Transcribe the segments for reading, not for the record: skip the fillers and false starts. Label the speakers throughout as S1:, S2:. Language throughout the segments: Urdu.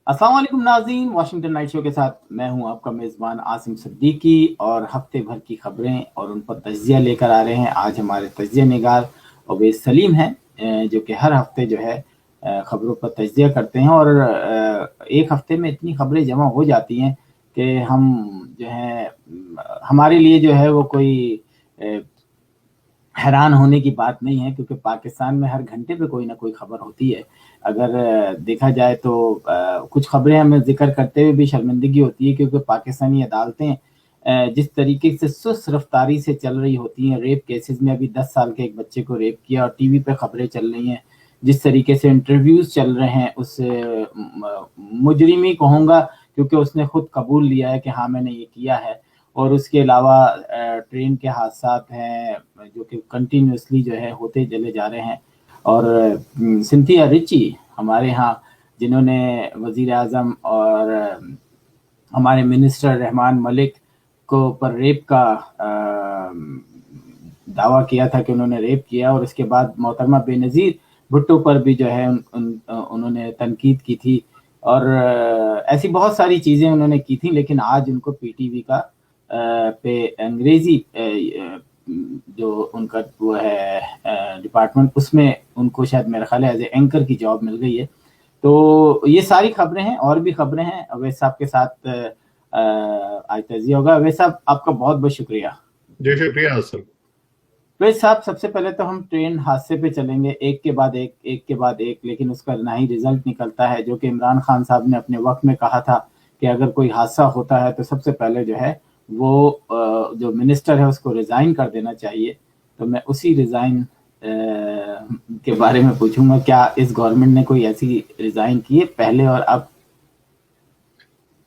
S1: السلام علیکم ناظرین، واشنگٹن نائٹ شو کے ساتھ میں ہوں آپ کا میزبان عاصم صدیقی، اور ہفتے بھر کی خبریں اور ان پر تجزیہ لے کر آ رہے ہیں۔ آج ہمارے تجزیہ نگار اویس سلیم ہیں، جو کہ ہر ہفتے جو ہے خبروں پر تجزیہ کرتے ہیں، اور ایک ہفتے میں اتنی خبریں جمع ہو جاتی ہیں کہ ہم جو ہے ہمارے لیے جو ہے وہ کوئی حیران ہونے کی بات نہیں ہے، کیونکہ پاکستان میں ہر گھنٹے پہ کوئی نہ کوئی خبر ہوتی ہے۔ اگر دیکھا جائے تو کچھ خبریں ہمیں ذکر کرتے ہوئے بھی شرمندگی ہوتی ہے، کیونکہ پاکستانی عدالتیں جس طریقے سے سست رفتاری سے چل رہی ہوتی ہیں۔ ریپ کیسز میں ابھی 10 سال کے ایک بچے کو ریپ کیا اور ٹی وی پہ خبریں چل رہی ہیں، جس طریقے سے انٹرویوز چل رہے ہیں اس مجرمی کہوں گا، کیونکہ اس نے خود قبول لیا ہے کہ ہاں میں نے یہ کیا ہے۔ اور اس کے علاوہ ٹرین کے حادثات ہیں جو کہ کنٹینیوسلی جو ہے ہوتے چلے جا رہے ہیں۔ اور سنتھیا رچی ہمارے ہاں، جنہوں نے وزیر اعظم اور ہمارے منسٹر رحمان ملک کو پر ریپ کا دعویٰ کیا تھا کہ انہوں نے ریپ کیا، اور اس کے بعد محترمہ بے نظیر بھٹو پر بھی جو ہے انہوں نے تنقید کی تھی، اور ایسی بہت ساری چیزیں انہوں نے کی تھیں۔ لیکن آج ان کو پی ٹی وی کا پہ انگریزی جو ان کا وہ ہے ڈپارٹمنٹ، اس میں ان کو شاید میرا خیال ہے ایز اے اینکر کی جاب مل گئی ہے۔ تو یہ ساری خبریں ہیں، اور بھی خبریں ہیں۔ اویس صاحب کے ساتھ آج تجزیہ ہوگا۔ اویس صاحب، آپ کا بہت بہت شکریہ۔
S2: جی شکریہ حسن۔
S1: اویس صاحب، سب سے پہلے تو ہم ٹرین حادثے پہ چلیں گے، ایک کے بعد ایک، ایک کے بعد ایک، لیکن اس کا نہ ہی رزلٹ نکلتا ہے، جو کہ عمران خان صاحب نے اپنے وقت میں کہا تھا کہ اگر کوئی حادثہ ہوتا ہے تو سب سے پہلے جو ہے وہ جو منسٹر ہے اس کو ریزائن کر دینا چاہیے۔ تو میں اسی ریزائن کے بارے میں پوچھوں گا، کیا اس گورنمنٹ نے کوئی ایسی ریزائن کی ہے پہلے اور اب؟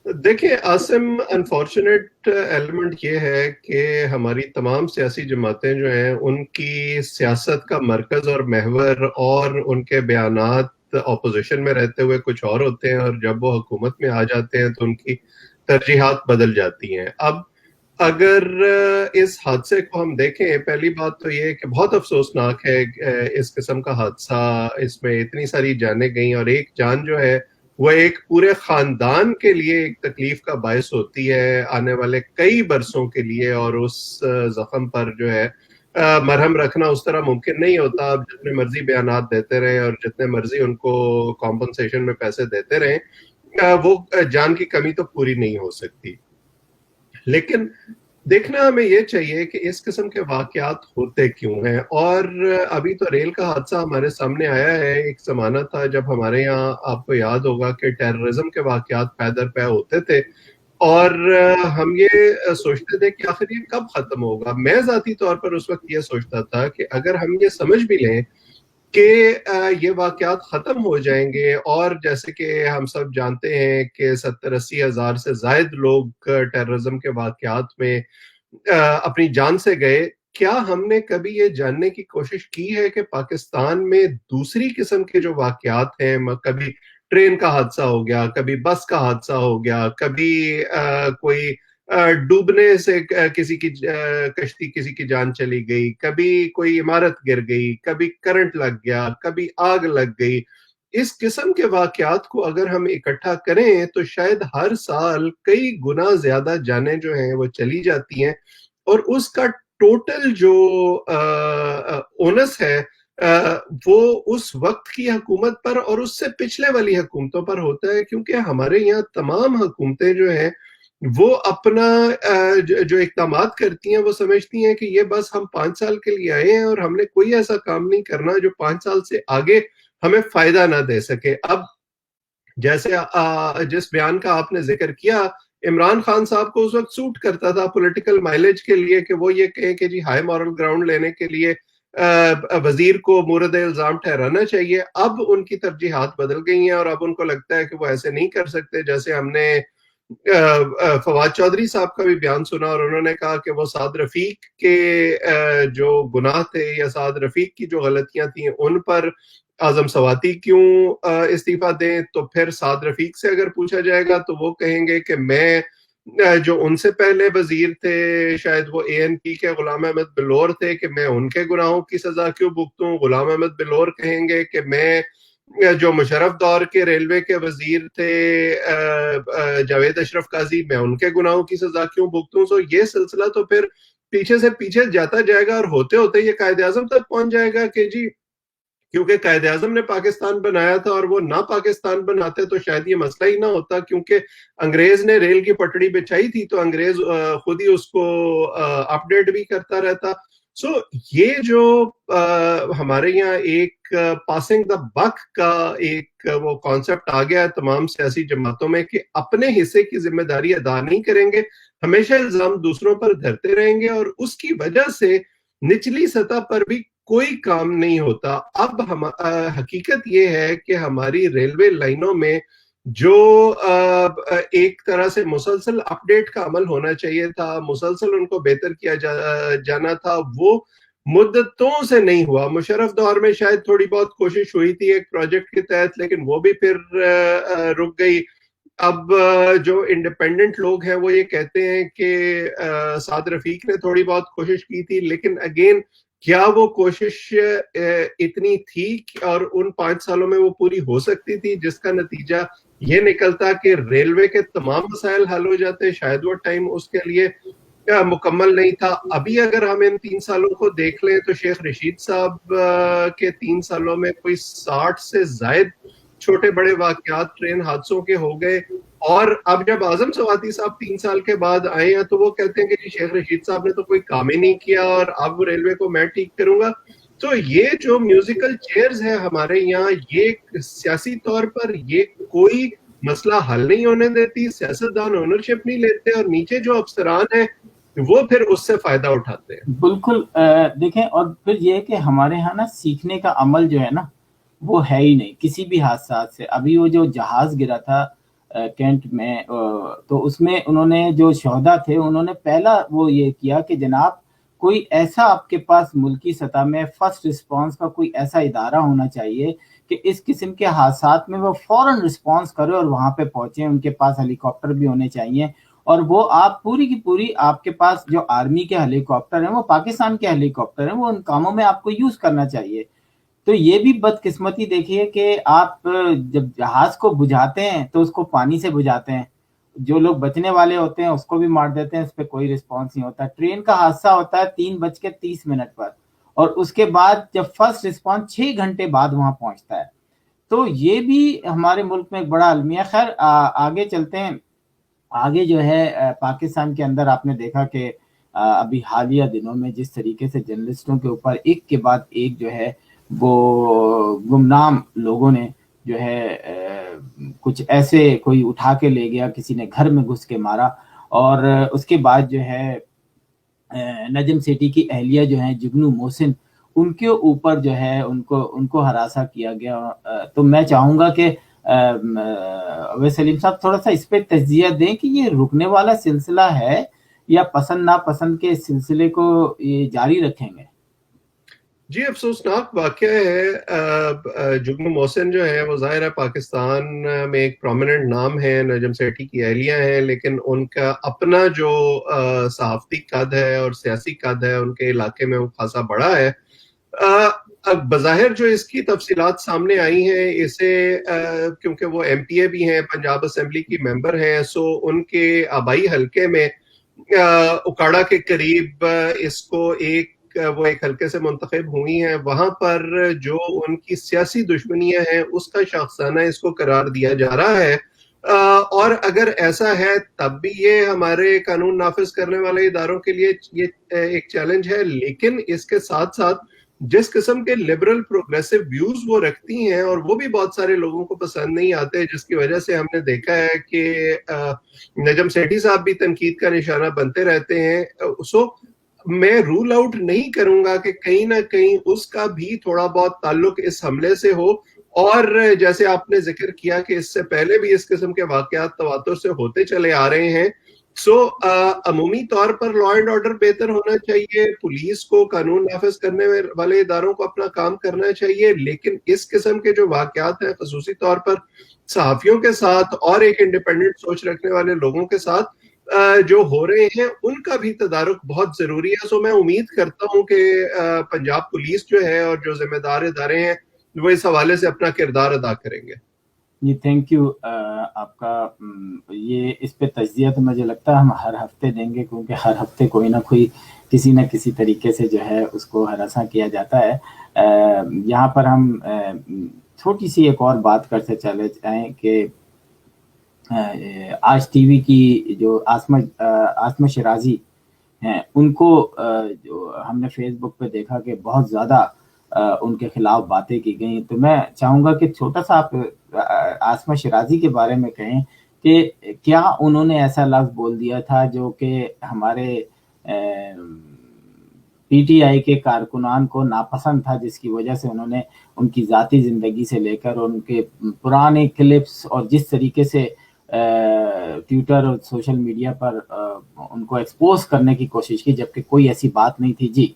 S2: دیکھیں عاصم، انفارچونیٹ ایلیمنٹ یہ ہے کہ ہماری تمام سیاسی جماعتیں جو ہیں ان کی سیاست کا مرکز اور محور اور ان کے بیانات اپوزیشن میں رہتے ہوئے کچھ اور ہوتے ہیں، اور جب وہ حکومت میں آ جاتے ہیں تو ان کی ترجیحات بدل جاتی ہیں۔ اب اگر اس حادثے کو ہم دیکھیں، پہلی بات تو یہ کہ بہت افسوسناک ہے اس قسم کا حادثہ، اس میں اتنی ساری جانیں گئیں، اور ایک جان جو ہے وہ ایک پورے خاندان کے لیے ایک تکلیف کا باعث ہوتی ہے آنے والے کئی برسوں کے لیے، اور اس زخم پر جو ہے مرہم رکھنا اس طرح ممکن نہیں ہوتا۔ آپ جتنے مرضی بیانات دیتے رہیں اور جتنے مرضی ان کو کمپنسیشن میں پیسے دیتے رہیں، وہ جان کی کمی تو پوری نہیں ہو سکتی۔ لیکن دیکھنا ہمیں یہ چاہیے کہ اس قسم کے واقعات ہوتے کیوں ہیں، اور ابھی تو ریل کا حادثہ ہمارے سامنے آیا ہے۔ ایک زمانہ تھا جب ہمارے یہاں، آپ کو یاد ہوگا، کہ ٹیررزم کے واقعات پے در پے ہوتے تھے، اور ہم یہ سوچتے تھے کہ آخر یہ کب ختم ہوگا۔ میں ذاتی طور پر اس وقت یہ سوچتا تھا کہ اگر ہم یہ سمجھ بھی لیں کہ یہ واقعات ختم ہو جائیں گے، اور جیسے کہ ہم سب جانتے ہیں کہ 70-80 ہزار سے زائد لوگ ٹیررزم کے واقعات میں اپنی جان سے گئے، کیا ہم نے کبھی یہ جاننے کی کوشش کی ہے کہ پاکستان میں دوسری قسم کے جو واقعات ہیں، کبھی ٹرین کا حادثہ ہو گیا، کبھی بس کا حادثہ ہو گیا، کبھی کوئی ڈوبنے سے کسی کی کشتی، کسی کی جان چلی گئی، کبھی کوئی عمارت گر گئی، کبھی کرنٹ لگ گیا، کبھی آگ لگ گئی۔ اس قسم کے واقعات کو اگر ہم اکٹھا کریں تو شاید ہر سال کئی گنا زیادہ جانیں جو ہیں وہ چلی جاتی ہیں، اور اس کا ٹوٹل جو اونس ہے وہ اس وقت کی حکومت پر اور اس سے پچھلے والی حکومتوں پر ہوتا ہے، کیونکہ ہمارے یہاں تمام حکومتیں جو ہیں وہ اپنا جو اقدامات کرتی ہیں وہ سمجھتی ہیں کہ یہ بس ہم 5 سال کے لیے آئے ہیں اور ہم نے کوئی ایسا کام نہیں کرنا جو 5 سال سے آگے ہمیں فائدہ نہ دے سکے۔ اب جیسے جس بیان کا آپ نے ذکر کیا، عمران خان صاحب کو اس وقت سوٹ کرتا تھا پولیٹیکل مائلیج کے لیے کہ وہ یہ کہیں کہ جی ہائی مورل گراؤنڈ لینے کے لیے وزیر کو مورد الزام ٹھہرانا چاہیے۔ اب ان کی ترجیحات بدل گئی ہیں، اور اب ان کو لگتا ہے کہ وہ ایسے نہیں کر سکتے۔ جیسے ہم نے فواد چودھری صاحب کا بھی بیان سنا، اور انہوں نے کہا کہ وہ سعد رفیق کے جو گناہ تھے یا سعد رفیق کی جو غلطیاں تھیں ان پر اعظم سواتی کیوں استعفیٰ دیں۔ تو پھر سعد رفیق سے اگر پوچھا جائے گا تو وہ کہیں گے کہ میں جو ان سے پہلے وزیر تھے، شاید وہ اے این پی کے غلام احمد بلور تھے، کہ میں ان کے گناہوں کی سزا کیوں بھگتوں۔ غلام احمد بلور کہیں گے کہ میں جو مشرف دور کے ریلوے کے وزیر تھے جاوید اشرف قاضی، میں ان کے گناہوں کی سزا کیوں بھگتوں؟ سو یہ سلسلہ تو پھر پیچھے سے پیچھے جاتا جائے گا، اور ہوتے ہوتے یہ قائد اعظم تک پہنچ جائے گا کہ جی کیونکہ قائد اعظم نے پاکستان بنایا تھا اور وہ نہ پاکستان بناتے تو شاید یہ مسئلہ ہی نہ ہوتا، کیونکہ انگریز نے ریل کی پٹڑی بچھائی تھی تو انگریز خود ہی اس کو اپ ڈیٹ بھی کرتا رہتا. سو یہ جو ہمارے یہاں ایک پاسنگ دا بک کا ایک وہ کانسیپٹ آ گیا ہے تمام سیاسی جماعتوں میں کہ اپنے حصے کی ذمہ داری ادا نہیں کریں گے، ہمیشہ الزام دوسروں پر دھرتے رہیں گے، اور اس کی وجہ سے نچلی سطح پر بھی کوئی کام نہیں ہوتا. اب حقیقت یہ ہے کہ ہماری ریلوے لائنوں میں جو ایک طرح سے مسلسل اپ ڈیٹ کا عمل ہونا چاہیے تھا، مسلسل ان کو بہتر کیا جانا تھا، وہ مدتوں سے نہیں ہوا. مشرف دور میں شاید تھوڑی بہت کوشش ہوئی تھی ایک پروجیکٹ کے تحت، لیکن وہ بھی پھر رک گئی. اب جو انڈیپینڈنٹ لوگ ہیں وہ یہ کہتے ہیں کہ سعد رفیق نے تھوڑی بہت کوشش کی تھی، لیکن اگین کیا وہ کوشش اتنی تھی اور ان 5 سالوں میں وہ پوری ہو سکتی تھی، جس کا نتیجہ یہ نکلتا کہ ریلوے کے تمام مسائل حل ہو جاتے؟ شاید وہ ٹائم اس کے لیے مکمل نہیں تھا. ابھی اگر ہم ان 3 سالوں کو دیکھ لیں تو شیخ رشید صاحب کے 3 سالوں میں کوئی 60 سے زائد چھوٹے بڑے واقعات ٹرین حادثوں کے ہو گئے. اور اب جب اعظم سواتی صاحب 3 سال کے بعد آئے ہیں تو وہ کہتے ہیں کہ جی شیخ رشید صاحب نے تو کوئی کام ہی نہیں کیا اور اب ریلوے کو میں ٹھیک کروں گا. تو یہ جو میوزیکل چیئرز ہیں ہمارے یہاں، یہ سیاسی طور پر یہ کوئی مسئلہ حل نہیں ہونے دیتی، سیاستدان اونرشپ نہیں لیتے، اور نیچے جو افسران ہیں وہ پھر اس سے فائدہ اٹھاتے ہیں.
S1: بالکل. دیکھیں، اور پھر یہ کہ ہمارے ہاں نا سیکھنے کا عمل جو ہے نا وہ ہے ہی نہیں کسی بھی حادثات سے. ابھی وہ جو جہاز گرا تھا کینٹ میں، تو اس میں انہوں نے جو شہدا تھے انہوں نے پہلا وہ یہ کیا کہ جناب کوئی ایسا آپ کے پاس ملکی سطح میں فرسٹ رسپانس کا کوئی ایسا ادارہ ہونا چاہیے کہ اس قسم کے حادثات میں وہ فوراً رسپانس کرے اور وہاں پہ پہنچے. ان کے پاس ہیلی کاپٹر بھی ہونے چاہیے، اور وہ آپ پوری کی پوری آپ کے پاس جو آرمی کے ہیلی کاپٹر ہیں وہ پاکستان کے ہیلی کاپٹر ہیں، وہ ان کاموں میں آپ کو یوز کرنا چاہیے. تو یہ بھی بدقسمتی دیکھیے کہ آپ جب جہاز کو بجھاتے ہیں تو اس کو پانی سے بجھاتے ہیں، جو لوگ بچنے والے ہوتے ہیں اس کو بھی مار دیتے ہیں، اس پہ کوئی رسپانس نہیں ہوتا. ٹرین کا حادثہ ہوتا ہے 3:30 پر، اور اس کے بعد جب فرسٹ رسپانس 6 گھنٹے بعد وہاں پہنچتا ہے. تو یہ بھی ہمارے ملک میں ایک بڑا المیہ. خیر آگے چلتے ہیں. آگے جو ہے پاکستان کے اندر آپ نے دیکھا کہ ابھی حالیہ دنوں میں جس طریقے سے جرنلسٹوں کے اوپر ایک کے بعد ایک جو ہے وہ گمنام لوگوں نے جو ہے کچھ ایسے کوئی اٹھا کے لے گیا، کسی نے گھر میں گھس کے مارا، اور اس کے بعد جو ہے نجم سیٹھی کی اہلیہ جو ہیں جگنو محسن، ان کے اوپر جو ہے ان کو ہراساں کیا گیا. تو میں چاہوں گا کہ اویس سلیم صاحب تھوڑا سا اس پہ تجزیہ دیں کہ یہ رکنے والا سلسلہ ہے یا پسند ناپسند کے سلسلے کو یہ جاری رکھیں گے؟
S2: جی افسوسناک واقعہ ہے. جگنو محسن جو ہے وہ ظاہر ہے پاکستان میں ایک پرومیننٹ نام ہے، نجم سیٹھی کی اہلیہ ہیں، لیکن ان کا اپنا جو صحافتی قد ہے اور سیاسی قد ہے ان کے علاقے میں وہ خاصا بڑا ہے. بظاہر جو اس کی تفصیلات سامنے آئی ہیں اسے کیونکہ وہ ایم پی اے بھی ہیں، پنجاب اسمبلی کی ممبر ہیں، سو ان کے آبائی حلقے میں اکاڑا کے قریب اس کو وہ ایک حلقے سے منتخب ہوئی ہیں. وہاں پر جو ان کی سیاسی دشمنیاں ہیں اس کا شاخسانہ اس کو قرار دیا جا رہا ہے. اور اگر ایسا ہے تب بھی یہ ہمارے قانون نافذ کرنے والے اداروں کے لیے یہ ایک چیلنج ہے. لیکن اس کے ساتھ ساتھ جس قسم کے لبرل پروگریسو ویوز وہ رکھتی ہیں، اور وہ بھی بہت سارے لوگوں کو پسند نہیں آتے، جس کی وجہ سے ہم نے دیکھا ہے کہ نجم سیٹھی صاحب بھی تنقید کا نشانہ بنتے رہتے ہیں. سو میں رول آؤٹ نہیں کروں گا کہ کہیں نہ کہیں اس کا بھی تھوڑا بہت تعلق اس حملے سے ہو. اور جیسے آپ نے ذکر کیا کہ اس سے پہلے بھی اس قسم کے واقعات تواتر سے ہوتے چلے آ رہے ہیں. سو عمومی طور پر لا اینڈ آرڈر بہتر ہونا چاہیے، پولیس کو، قانون نافذ کرنے والے اداروں کو اپنا کام کرنا چاہیے، لیکن اس قسم کے جو واقعات ہیں خصوصی طور پر صحافیوں کے ساتھ اور ایک انڈیپینڈنٹ سوچ رکھنے والے لوگوں کے ساتھ جو ہو رہے ہیں ان کا بھی تدارک بہت ضروری ہے. سو میں امید کرتا ہوں کہ پنجاب پولیس جو ہے اور جو ذمہ دار ادارے ہیں وہ اس حوالے سے اپنا کردار ادا کریں گے.
S1: جی تھینک یو. آپ کا یہ اس پہ تجزیہ تو مجھے لگتا ہے ہم ہر ہفتے دیں گے، کیونکہ ہر ہفتے کوئی نہ کوئی کسی نہ کسی طریقے سے جو ہے اس کو ہراساں کیا جاتا ہے. یہاں پر ہم چھوٹی سی ایک اور بات کرتے چلے جائیں کہ آج ٹی وی کی جو عاصمہ شیرازی ہیں، ان کو جو ہم نے فیس بک پہ دیکھا کہ بہت زیادہ ان کے خلاف باتیں کی گئیں. تو میں چاہوں گا کہ چھوٹا سا آپ عاصمہ شیرازی کے بارے میں کہیں کہ کیا انہوں نے ایسا لفظ بول دیا تھا جو کہ ہمارے پی ٹی آئی کے کارکنان کو ناپسند تھا، جس کی وجہ سے انہوں نے ان کی ذاتی زندگی سے لے کر ان کے پرانے کلپس اور جس طریقے سے ٹویٹر اور سوشل میڈیا پر ان کو ایکسپوز کرنے کی کوشش کی، جبکہ کوئی ایسی بات نہیں تھی. جی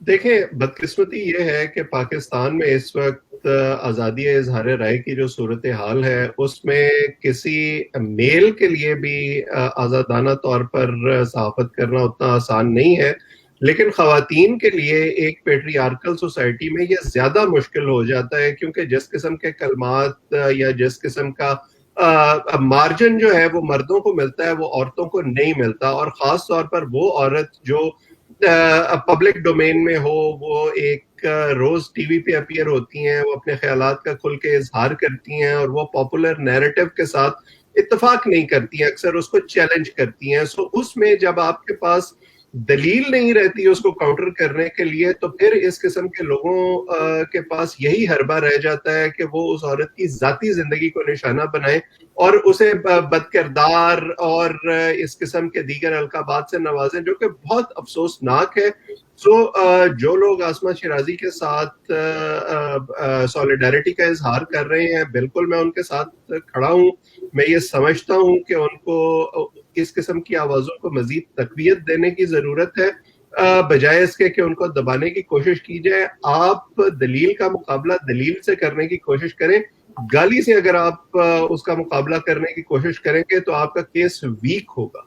S2: دیکھیں، بدقسمتی یہ ہے کہ پاکستان میں اس وقت آزادی اظہار رائے کی جو صورتحال ہے، اس میں کسی میل کے لیے بھی آزادانہ طور پر صحافت کرنا اتنا آسان نہیں ہے، لیکن خواتین کے لیے ایک پیٹریارکل سوسائٹی میں یہ زیادہ مشکل ہو جاتا ہے، کیونکہ جس قسم کے کلمات یا جس قسم کا مارجن جو ہے وہ مردوں کو ملتا ہے وہ عورتوں کو نہیں ملتا. اور خاص طور پر وہ عورت جو پبلک ڈومین میں ہو، وہ ایک روز ٹی وی پہ اپیئر ہوتی ہیں، وہ اپنے خیالات کا کھل کے اظہار کرتی ہیں اور وہ پاپولر نیریٹو کے ساتھ اتفاق نہیں کرتی ہیں، اکثر اس کو چیلنج کرتی ہیں. سو اس میں جب آپ کے پاس دلیل نہیں رہتی اس کو کاؤنٹر کرنے کے لیے، تو پھر اس قسم کے لوگوں کے پاس یہی حربہ رہ جاتا ہے کہ وہ اس عورت کی ذاتی زندگی کو نشانہ بنائیں اور اسے بد کردار اور اس قسم کے دیگر القابات سے نوازیں، جو کہ بہت افسوسناک ہے. سو جو لوگ عاصمہ شیرازی کے ساتھ سولیڈیرٹی کا اظہار کر رہے ہیں، بالکل میں ان کے ساتھ کھڑا ہوں. میں یہ سمجھتا ہوں کہ ان کو اس قسم کی آوازوں کو مزید تقویت دینے کی ضرورت ہے، بجائے اس کے کہ ان کو دبانے کی کوشش کی جائے. آپ دلیل کا مقابلہ دلیل سے کرنے کی کوشش کریں. گالی سے اگر آپ اس کا مقابلہ کرنے کی کوشش کریں گے تو آپ کا کیس ویک ہوگا.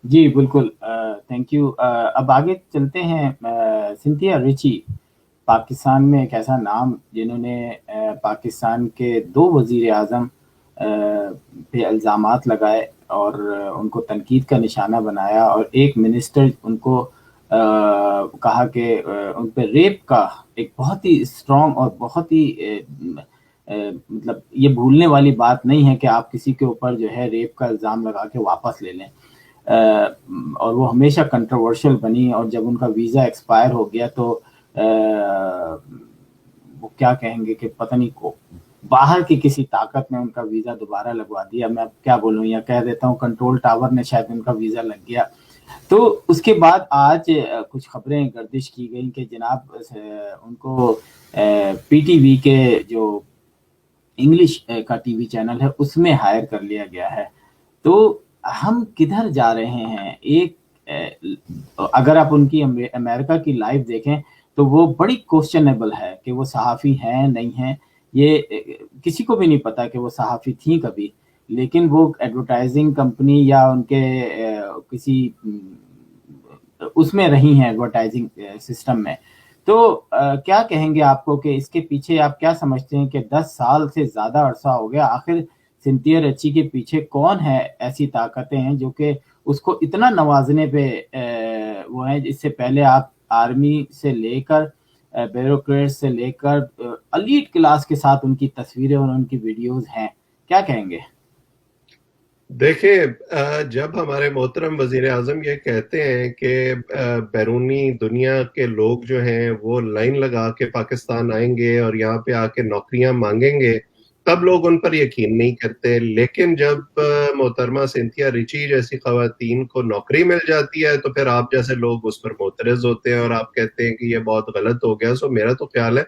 S1: جی بالکل. Thank you. اب آگے چلتے ہیں. سنتھیا ریچی پاکستان میں ایک ایسا نام جنہوں نے پاکستان کے 2 وزیر اعظم پہ الزامات لگائے اور ان کو تنقید کا نشانہ بنایا، اور ایک منسٹر ان کو کہا کہ ان پہ ریپ کا ایک بہت ہی اسٹرانگ اور بہت ہی مطلب یہ بھولنے والی بات نہیں ہے کہ آپ کسی کے اوپر جو ہے ریپ کا الزام لگا کے واپس لے لیں. اور وہ ہمیشہ کنٹروورشل بنی، اور جب ان کا ویزا ایکسپائر ہو گیا تو وہ کیا کہیں گے کہ پتہ نہیں کو باہر کی کسی طاقت نے ان کا ویزا دوبارہ لگوا دیا. میں اب کیا بولوں، یا کہہ دیتا ہوں کنٹرول ٹاور نے شاید ان کا ویزا لگ گیا. تو اس کے بعد آج کچھ خبریں گردش کی گئیں کہ جناب ان کو پی ٹی وی کے جو انگلش کا ٹی وی چینل ہے اس میں ہائر کر لیا گیا ہے. تو ہم کدھر جا رہے ہیں؟ ایک اگر آپ ان کی امریکہ کی لائف دیکھیں تو وہ بڑی کوسچنیبل ہے کہ وہ صحافی ہیں نہیں ہیں. یہ کسی کو بھی نہیں پتا کہ وہ صحافی تھیں کبھی، لیکن وہ ایڈورٹائزنگ کمپنی یا ان کے کسی اس میں رہی ہیں ایڈورٹائزنگ سسٹم میں. تو کیا کہیں گے آپ کو کہ اس کے پیچھے آپ کیا سمجھتے ہیں کہ 10 سال سے زیادہ عرصہ ہو گیا، آخر سنتھیا ریچی کے پیچھے کون ہے؟ ایسی طاقتیں ہیں جو کہ اس کو اتنا نوازنے پہ وہ ہیں. اس سے پہلے آپ آرمی سے لے کر بیوروکریٹ سے لے کر الیٹ کلاس کے ساتھ ان کی تصویریں اور ان کی ویڈیوز ہیں. کیا کہیں گے؟
S2: دیکھیں، جب ہمارے محترم وزیر اعظم یہ کہتے ہیں کہ بیرونی دنیا کے لوگ جو ہیں وہ لائن لگا کے پاکستان آئیں گے اور یہاں پہ آ کے نوکریاں مانگیں گے، تب لوگ ان پر یقین نہیں کرتے. لیکن جب محترمہ سنتھیا ریچی جیسی خواتین کو نوکری مل جاتی ہے تو پھر آپ جیسے لوگ اس پر معترض ہوتے ہیں اور آپ کہتے ہیں کہ یہ بہت غلط ہو گیا. سو میرا تو خیال ہے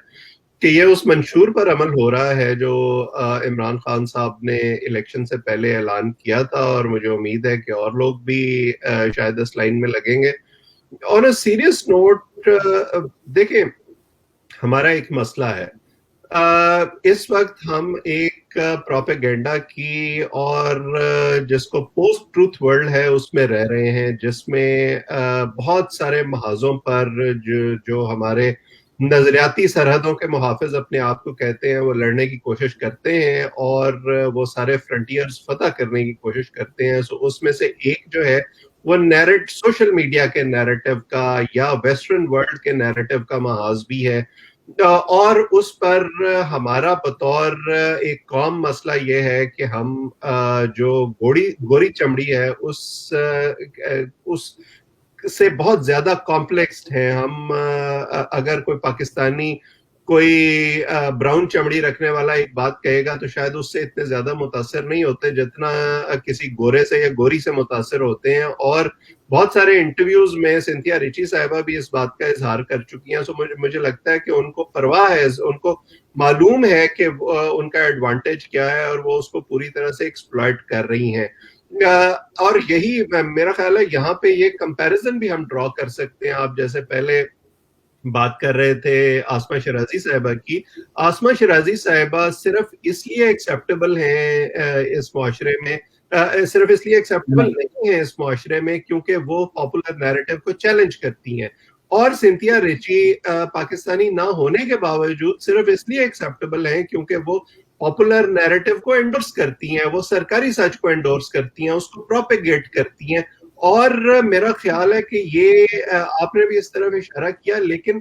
S2: کہ یہ اس منشور پر عمل ہو رہا ہے جو عمران خان صاحب نے الیکشن سے پہلے اعلان کیا تھا، اور مجھے امید ہے کہ اور لوگ بھی شاید اس لائن میں لگیں گے. آن اے سیریس نوٹ، دیکھیں ہمارا ایک مسئلہ ہے. اس وقت ہم ایک پروپیگنڈا کی اور جس کو پوسٹ ٹروتھ ورلڈ ہے اس میں رہ رہے ہیں، جس میں بہت سارے محاذوں پر جو ہمارے نظریاتی سرحدوں کے محافظ اپنے آپ کو کہتے ہیں, وہ لڑنے کی کوشش کرتے ہیں اور وہ سارے فرنٹیئرز فتح کرنے کی کوشش کرتے ہیں. سو اس میں سے ایک جو ہے وہ سوشل میڈیا کے نیریٹو کا یا ویسٹرن ورلڈ کے نیریٹو کا محاذ بھی ہے, اور اس پر ہمارا بطور ایک قوم مسئلہ یہ ہے کہ ہم جو گوری چمڑی ہے اس سے بہت زیادہ کمپلیکسڈ ہیں. ہم اگر کوئی پاکستانی کوئی براؤن چمڑی رکھنے والا ایک بات کہے گا تو شاید اس سے اتنے زیادہ متاثر نہیں ہوتے جتنا کسی گورے سے یا گوری سے متاثر ہوتے ہیں. اور بہت سارے انٹرویوز میں سنتھیا ریچی صاحبہ بھی اس بات کا اظہار کر چکی ہیں. سو مجھے لگتا ہے کہ ان کو پرواہ ہے, ان کو معلوم ہے کہ ان کا ایڈوانٹیج کیا ہے اور وہ اس کو پوری طرح سے ایکسپلائٹ کر رہی ہیں. اور یہی میرا خیال ہے یہاں پہ یہ کمپیریزن بھی ہم ڈرا کر سکتے ہیں. آپ جیسے پہلے بات کر رہے تھے آسمہ شیرازی صاحبہ کی, آسمہ شیرازی صاحبہ صرف اس لیے ایکسیپٹیبل ہیں اس معاشرے میں, صرف اس لیے ایکسیپٹیبل نہیں ہیں اس معاشرے میں کیونکہ وہ پاپولر نیریٹو کو چیلنج کرتی ہیں, اور سنتھیا ریچی پاکستانی نہ ہونے کے باوجود صرف اس لیے ایکسیپٹیبل ہیں کیونکہ وہ پاپولر نیریٹو کو انڈورس کرتی ہیں, وہ سرکاری سچ کو انڈورس کرتی ہیں, اس کو پروپیگیٹ کرتی ہیں. اور میرا خیال ہے کہ یہ آپ نے بھی اس طرف اشارہ کیا, لیکن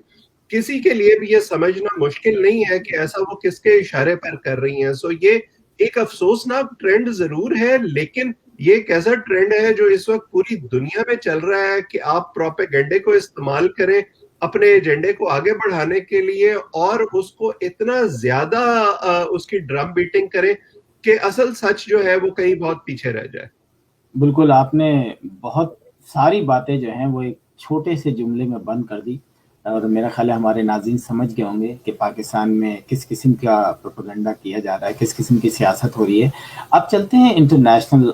S2: کسی کے لیے بھی یہ سمجھنا مشکل نہیں ہے کہ ایسا وہ کس کے اشارے پر کر رہی ہیں. سو یہ ایک افسوسناک ٹرینڈ ضرور ہے, لیکن یہ ایک ایسا ٹرینڈ ہے جو اس وقت پوری دنیا میں چل رہا ہے کہ آپ پروپیگنڈے کو استعمال کریں اپنے ایجنڈے کو آگے بڑھانے کے لیے, اور اس کو اتنا زیادہ اس کی ڈرم بیٹنگ کریں کہ اصل سچ جو ہے وہ کہیں بہت پیچھے رہ جائے.
S1: بالکل, آپ نے بہت ساری باتیں جو ہیں وہ ایک چھوٹے سے جملے میں بند کر دی, اور میرا خیال ہے ہمارے ناظرین سمجھ گئے ہوں گے کہ پاکستان میں کس قسم کا پروپیگنڈا کیا جا رہا ہے, کس قسم کی سیاست ہو رہی ہے. اب چلتے ہیں انٹرنیشنل.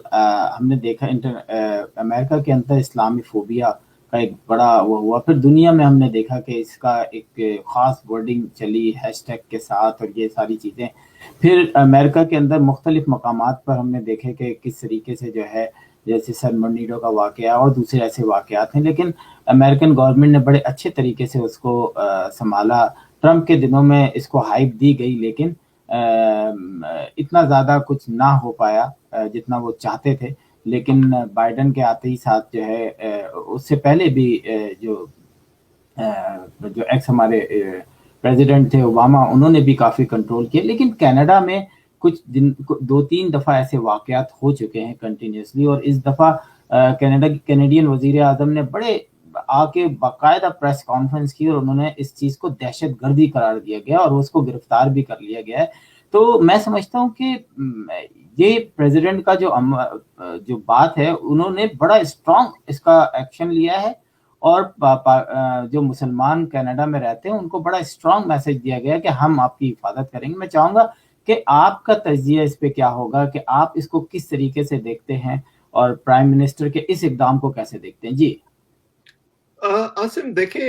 S1: ہم نے دیکھا امریکہ کے اندر اسلامی فوبیا کا ایک بڑا وہ ہوا, پھر دنیا میں ہم نے دیکھا کہ اس کا ایک خاص ورڈنگ چلی ہیش ٹیگ کے ساتھ اور یہ ساری چیزیں. پھر امریکہ کے اندر مختلف مقامات پر ہم نے دیکھے کہ کس طریقے سے جو ہے, جیسے سن برنیڈو کا واقعہ اور دوسرے ایسے واقعات ہیں, لیکن امریکن گورنمنٹ نے بڑے اچھے طریقے سے اس کو سنبھالا. ٹرمپ کے دنوں میں اس کو ہائپ دی گئی, لیکن اتنا زیادہ کچھ نہ ہو پایا جتنا وہ چاہتے تھے. لیکن بائیڈن کے آتے ہی ساتھ جو ہے, اس سے پہلے بھی جو ایکس ہمارے پریزیڈنٹ تھے اوباما, انہوں نے بھی کافی کنٹرول کیا. لیکن کینیڈا میں کچھ دن 2-3 دفعہ ایسے واقعات ہو چکے ہیں کنٹینیوسلی, اور اس دفعہ کینیڈین وزیر اعظم نے بڑے آ کے باقاعدہ پریس کانفرنس کی, اور انہوں نے اس چیز کو دہشت گردی قرار دیا گیا اور اس کو گرفتار بھی کر لیا گیا ہے. تو میں سمجھتا ہوں کہ یہ پریزیڈنٹ کا جو بات ہے, انہوں نے بڑا اسٹرانگ اس کا ایکشن لیا ہے, اور جو مسلمان کینیڈا میں رہتے ہیں ان کو بڑا اسٹرانگ میسج دیا گیا کہ ہم آپ کی حفاظت کریں گے. میں چاہوں گا کہ آپ کا تجزیہ اس پہ کیا ہوگا, کہ آپ اس کو کس طریقے سے دیکھتے ہیں اور پرائم منسٹر کے اس اقدام کو کیسے دیکھتے ہیں. جی
S2: عاصم, دیکھیں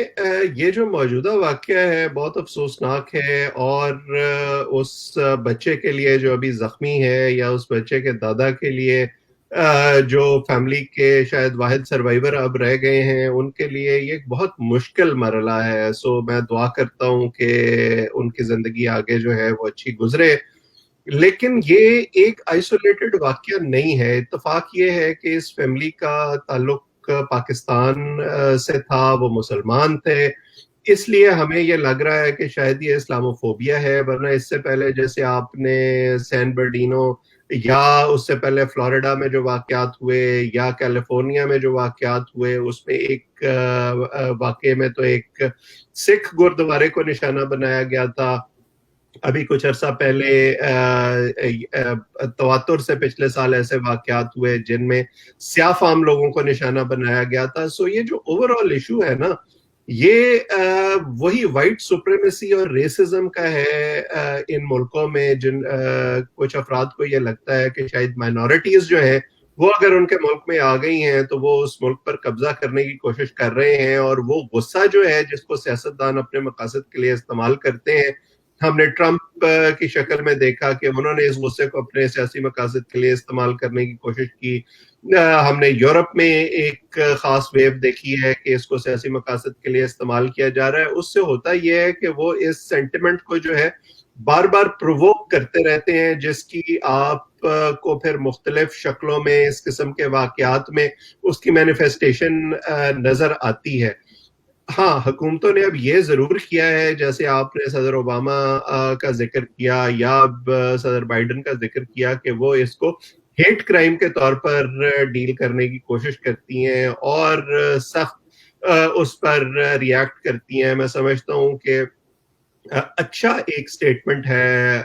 S2: یہ جو موجودہ واقعہ ہے بہت افسوسناک ہے, اور اس بچے کے لیے جو ابھی زخمی ہے یا اس بچے کے دادا کے لیے جو فیملی کے شاید واحد سروائیور اب رہ گئے ہیں, ان کے لیے یہ ایک بہت مشکل مرحلہ ہے. سو میں دعا کرتا ہوں کہ ان کی زندگی آگے جو ہے وہ اچھی گزرے. لیکن یہ ایک آئسولیٹڈ واقعہ نہیں ہے. اتفاق یہ ہے کہ اس فیملی کا تعلق پاکستان سے تھا, وہ مسلمان تھے, اس لیے ہمیں یہ لگ رہا ہے کہ شاید یہ اسلاموفوبیا ہے. ورنہ اس سے پہلے جیسے آپ نے سین برنارڈینو یا اس سے پہلے فلوریڈا میں جو واقعات ہوئے یا کیلیفورنیا میں جو واقعات ہوئے, اس میں ایک واقعے میں تو ایک سکھ گردوارے کو نشانہ بنایا گیا تھا. ابھی کچھ عرصہ پہلے تواتر سے پچھلے سال ایسے واقعات ہوئے جن میں سیاہ فام لوگوں کو نشانہ بنایا گیا تھا. سو یہ جو اوور آل ایشو ہے نا, یہ وہی وائٹ سپریمیسی اور ریسزم کا ہے ان ملکوں میں, جن کچھ افراد کو یہ لگتا ہے کہ شاید مائنورٹیز جو ہیں وہ اگر ان کے ملک میں آ گئی ہیں تو وہ اس ملک پر قبضہ کرنے کی کوشش کر رہے ہیں, اور وہ غصہ جو ہے جس کو سیاستدان اپنے مقاصد کے لیے استعمال کرتے ہیں, ہم نے ٹرمپ کی شکل میں دیکھا کہ انہوں نے اس غصے کو اپنے سیاسی مقاصد کے لیے استعمال کرنے کی کوشش کی. ہم نے یورپ میں ایک خاص ویو دیکھی ہے کہ اس کو سیاسی مقاصد کے لیے استعمال کیا جا رہا ہے. اس سے ہوتا یہ ہے کہ وہ اس سینٹیمنٹ کو جو ہے بار بار پرووک کرتے رہتے ہیں، جس کی آپ کو پھر مختلف شکلوں میں اس قسم کے واقعات میں اس کی مینیفیسٹیشن نظر آتی ہے. ہاں، حکومتوں نے اب یہ ضرور کیا ہے، جیسے آپ نے صدر اوباما کا ذکر کیا یا اب صدر بائیڈن کا ذکر کیا، کہ وہ اس کو ہیٹ کرائم کے طور پر ڈیل کرنے کی کوشش کرتی ہیں اور سخت اس پر ریاکٹ کرتی ہیں. میں سمجھتا ہوں کہ اچھا ایک سٹیٹمنٹ ہے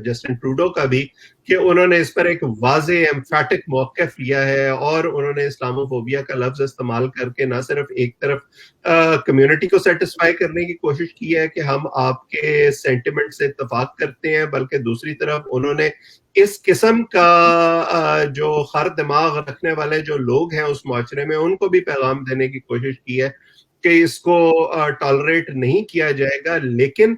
S2: جسٹن ٹروڈو کا بھی، کہ انہوں نے اس پر ایک واضح ایمفیٹک موقف لیا ہے اور انہوں نے اسلامو فوبیا کا لفظ استعمال کر کے نہ صرف ایک طرف کمیونٹی کو سیٹسفائی کرنے کی کوشش کی ہے کہ ہم آپ کے سینٹیمنٹ سے اتفاق کرتے ہیں، بلکہ دوسری طرف انہوں نے اس قسم کا جو خر دماغ رکھنے والے جو لوگ ہیں اس معاشرے میں، ان کو بھی پیغام دینے کی کوشش کی ہے کہ اس کو ٹالریٹ نہیں کیا جائے گا. لیکن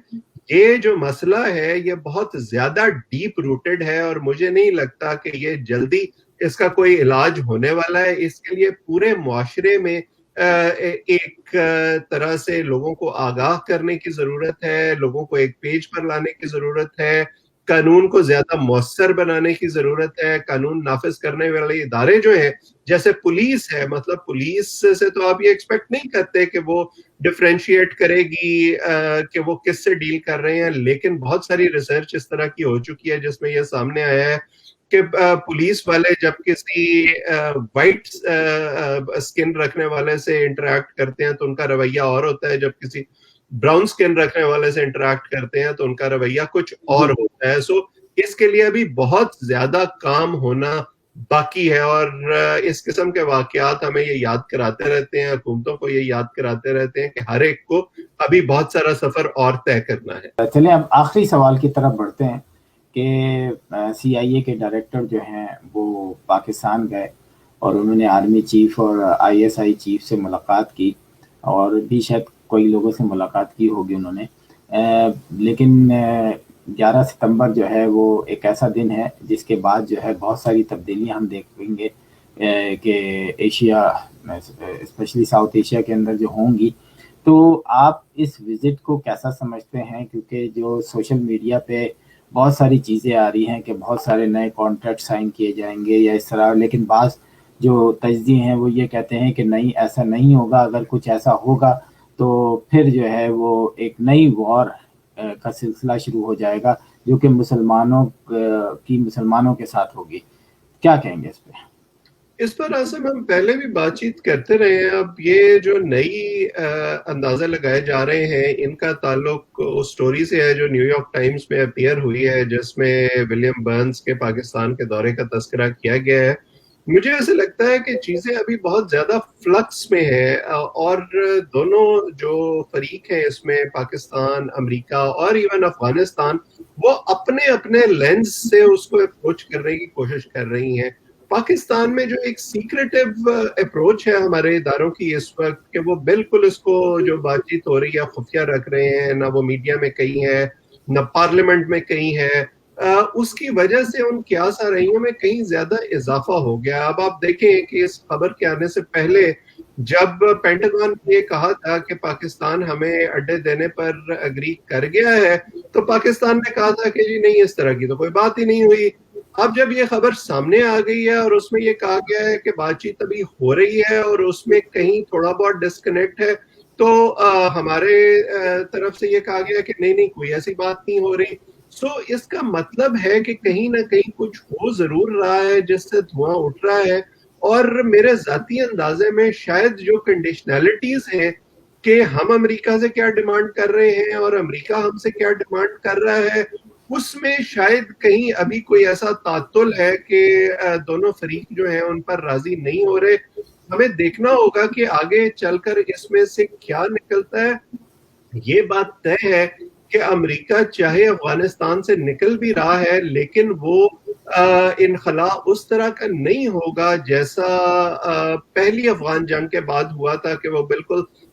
S2: یہ جو مسئلہ ہے یہ بہت زیادہ ڈیپ روٹڈ ہے اور مجھے نہیں لگتا کہ یہ جلدی اس کا کوئی علاج ہونے والا ہے. اس کے لیے پورے معاشرے میں ایک طرح سے لوگوں کو آگاہ کرنے کی ضرورت ہے، لوگوں کو ایک پیج پر لانے کی ضرورت ہے، قانون کو زیادہ مؤثر بنانے کی ضرورت ہے. قانون نافذ کرنے والے ادارے جو ہیں جیسے پولیس ہے، مطلب پولیس سے تو آپ یہ ایکسپیکٹ نہیں کرتے کہ وہ ڈفرینشیٹ کرے گی کہ وہ کس سے ڈیل کر رہے ہیں. لیکن بہت ساری ریسرچ اس طرح کی ہو چکی ہے جس میں یہ سامنے آیا ہے کہ پولیس والے جب کسی وائٹ اسکن رکھنے والے سے انٹریکٹ کرتے ہیں تو ان کا رویہ اور ہوتا ہے، جب کسی براؤن اسکن رکھنے والے سے انٹریکٹ کرتے ہیں تو ان کا رویہ کچھ اور ہوتا ہے. سو اس کے لیے ابھی بہت زیادہ کام ہونا باقی ہے اور اس قسم کے واقعات ہمیں یہ یاد کراتے رہتے ہیں، حکومتوں کو یہ یاد کراتے رہتے ہیں کہ ہر ایک کو ابھی بہت سارا سفر اور طے کرنا ہے.
S1: چلیں اب آخری سوال کی طرف بڑھتے ہیں کہ سی آئی اے کے ڈائریکٹر جو ہیں وہ پاکستان گئے اور انہوں نے آرمی چیف اور آئی ایس آئی چیف سے ملاقات کی، اور بھی شاید کوئی لوگوں سے ملاقات کی ہوگی انہوں نے. لیکن 11 ستمبر جو ہے وہ ایک ایسا دن ہے جس کے بعد جو ہے بہت ساری تبدیلیاں ہم دیکھیں گے کہ ایشیا اسپیشلی ساؤتھ ایشیا کے اندر جو ہوں گی. تو آپ اس وزٹ کو کیسا سمجھتے ہیں؟ کیونکہ جو سوشل میڈیا پہ بہت ساری چیزیں آ رہی ہیں کہ بہت سارے نئے کانٹریکٹ سائن کیے جائیں گے یا اس طرح، لیکن بعض جو تجزیے ہیں وہ یہ کہتے ہیں کہ نہیں، ایسا نہیں ہوگا. اگر کچھ ایسا ہوگا تو پھر جو ہے وہ ایک نئی وار کا سلسلہ شروع ہو جائے گا جو کہ مسلمانوں کے ساتھ ہوگی. کیا کہیں گے اس پہ؟
S2: اس پر آسم ہم پہلے بھی بات چیت کرتے رہے ہیں. اب یہ جو نئی اندازے لگائے جا رہے ہیں ان کا تعلق اس سٹوری سے ہے جو نیو یارک ٹائمز میں اپیئر ہوئی ہے، جس میں ولیم برنز کے پاکستان کے دورے کا تذکرہ کیا گیا ہے. مجھے ایسے لگتا ہے کہ چیزیں ابھی بہت زیادہ فلکس میں ہیں اور دونوں جو فریق ہیں اس میں، پاکستان، امریکہ اور ایون افغانستان، وہ اپنے اپنے لینز سے اس کو اپروچ کرنے کی کوشش کر رہی ہیں. پاکستان میں جو ایک سیکریٹو اپروچ ہے ہمارے اداروں کی اس وقت کہ وہ بالکل اس کو جو بات چیت ہو رہی ہے خفیہ رکھ رہے ہیں، نہ وہ میڈیا میں کہیں ہے نہ پارلیمنٹ میں کہیں ہے، اس کی وجہ سے ان قیاس آرائیوں میں کہیں زیادہ اضافہ ہو گیا. اب آپ دیکھیں کہ اس خبر کے آنے سے پہلے جب پینٹاگون نے یہ کہا تھا کہ پاکستان ہمیں اڈے دینے پر اگری کر گیا ہے، تو پاکستان نے کہا تھا کہ جی نہیں، اس طرح کی تو کوئی بات ہی نہیں ہوئی. اب جب یہ خبر سامنے آ گئی ہے اور اس میں یہ کہا گیا ہے کہ بات چیت ابھی ہو رہی ہے اور اس میں کہیں تھوڑا بہت ڈسکنیکٹ ہے، تو ہمارے طرف سے یہ کہا گیا کہ نہیں کوئی ایسی بات نہیں ہو رہی. سو اس کا مطلب ہے کہ کہیں نہ کہیں کچھ ہو ضرور رہا ہے جس سے دھواں اٹھ رہا ہے. اور میرے ذاتی اندازے میں شاید جو کنڈیشنلٹیز ہیں کہ ہم امریکہ سے کیا ڈیمانڈ کر رہے ہیں اور امریکہ ہم سے کیا ڈیمانڈ کر رہا ہے، اس میں شاید کہیں ابھی کوئی ایسا تعطل ہے کہ دونوں فریق جو ہیں ان پر راضی نہیں ہو رہے. ہمیں دیکھنا ہوگا کہ آگے چل کر اس میں سے کیا نکلتا ہے. یہ بات طے ہے کہ امریکہ چاہے افغانستان سے نکل بھی رہا ہے لیکن وہ انخلا اس طرح کا نہیں ہوگا جیسا پہلی افغان جنگ کے بعد ہوا تھا کہ وہ بالکل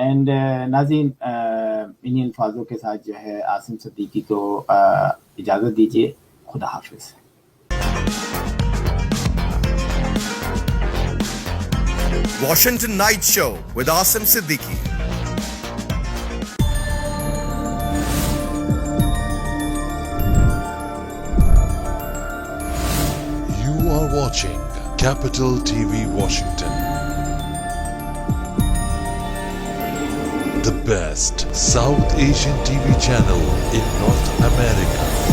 S1: اینڈ ناظرین انہی الفاظوں کے ساتھ جو ہے عاصم صدیقی کو اجازت دیجیے. خدا حافظ.
S3: Washington Night Show with Asim Siddiqui.
S4: You are watching Capital TV Washington. The best South Asian TV channel in North America.